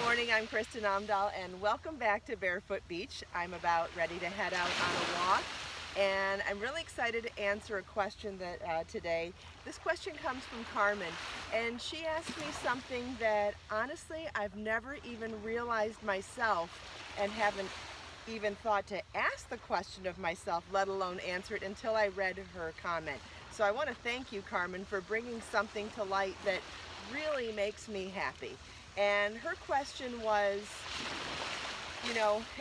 morning, I'm Kristin Omdahl, and welcome back to Barefoot Beach. I'm about ready to head out on a walk, and I'm really excited to answer a question that today. This question comes from Carmen, and she asked me something that honestly I've never even realized myself, and haven't even thought to ask the question of myself, let alone answer it, until I read her comment. So I want to thank you, Carmen, for bringing something to light that really makes me happy. And her question was,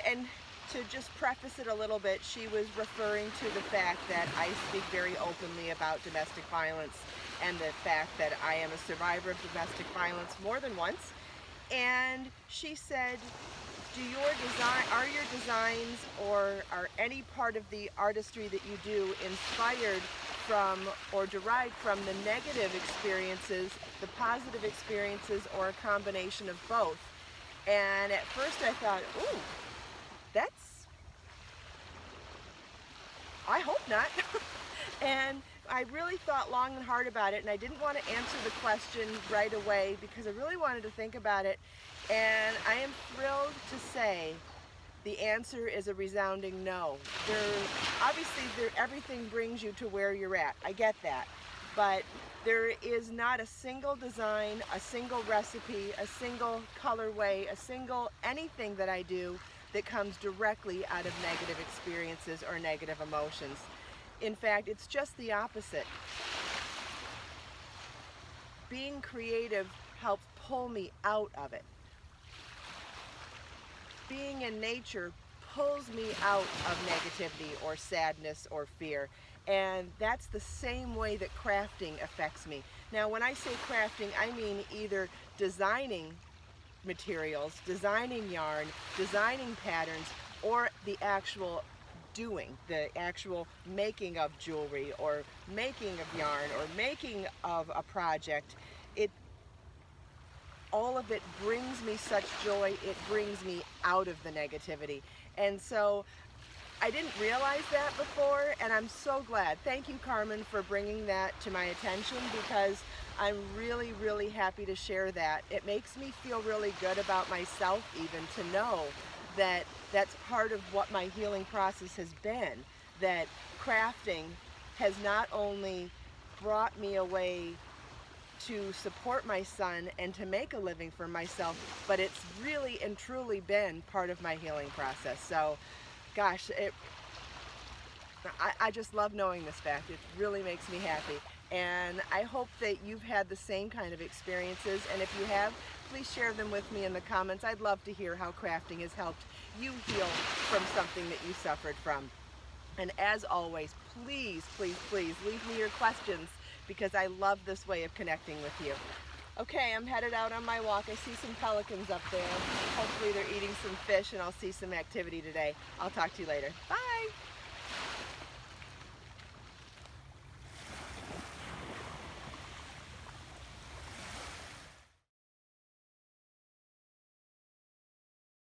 and to just preface it a little bit, she was referring to the fact that I speak very openly about domestic violence and the fact that I am a survivor of domestic violence more than once. And she said, are your designs or are any part of the artistry that you do inspired from or derived from the negative experiences, the positive experiences, or a combination of both? And at first I thought, ooh, I hope not. And I really thought long and hard about it, and I didn't want to answer the question right away because I really wanted to think about it. And I am thrilled to say the answer is a resounding no. Obviously, everything brings you to where you're at. I get that. But there is not a single design, a single recipe, a single colorway, a single anything that I do that comes directly out of negative experiences or negative emotions. In fact, it's just the opposite. Being creative helps pull me out of it. Being in nature pulls me out of negativity or sadness or fear. And that's the same way that crafting affects me. Now, when I say crafting, I mean either designing materials, designing yarn, designing patterns, or the actual doing, the actual making of jewelry or making of yarn or making of a project. All of it brings me such joy. It brings me out of the negativity. And so I didn't realize that before, and I'm so glad. Thank you, Carmen, for bringing that to my attention, because I'm really, really happy to share that. It makes me feel really good about myself even to know that that's part of what my healing process has been, that crafting has not only brought me a way to support my son and to make a living for myself, but it's really and truly been part of my healing process. So, gosh, I just love knowing this fact. It really makes me happy. And I hope that you've had the same kind of experiences. And if you have, please share them with me in the comments. I'd love to hear how crafting has helped you heal from something that you suffered from. And as always, please, please, please leave me your questions, because I love this way of connecting with you. Okay, I'm headed out on my walk. I see some pelicans up there. Hopefully they're eating some fish, and I'll see some activity today. I'll talk to you later. Bye!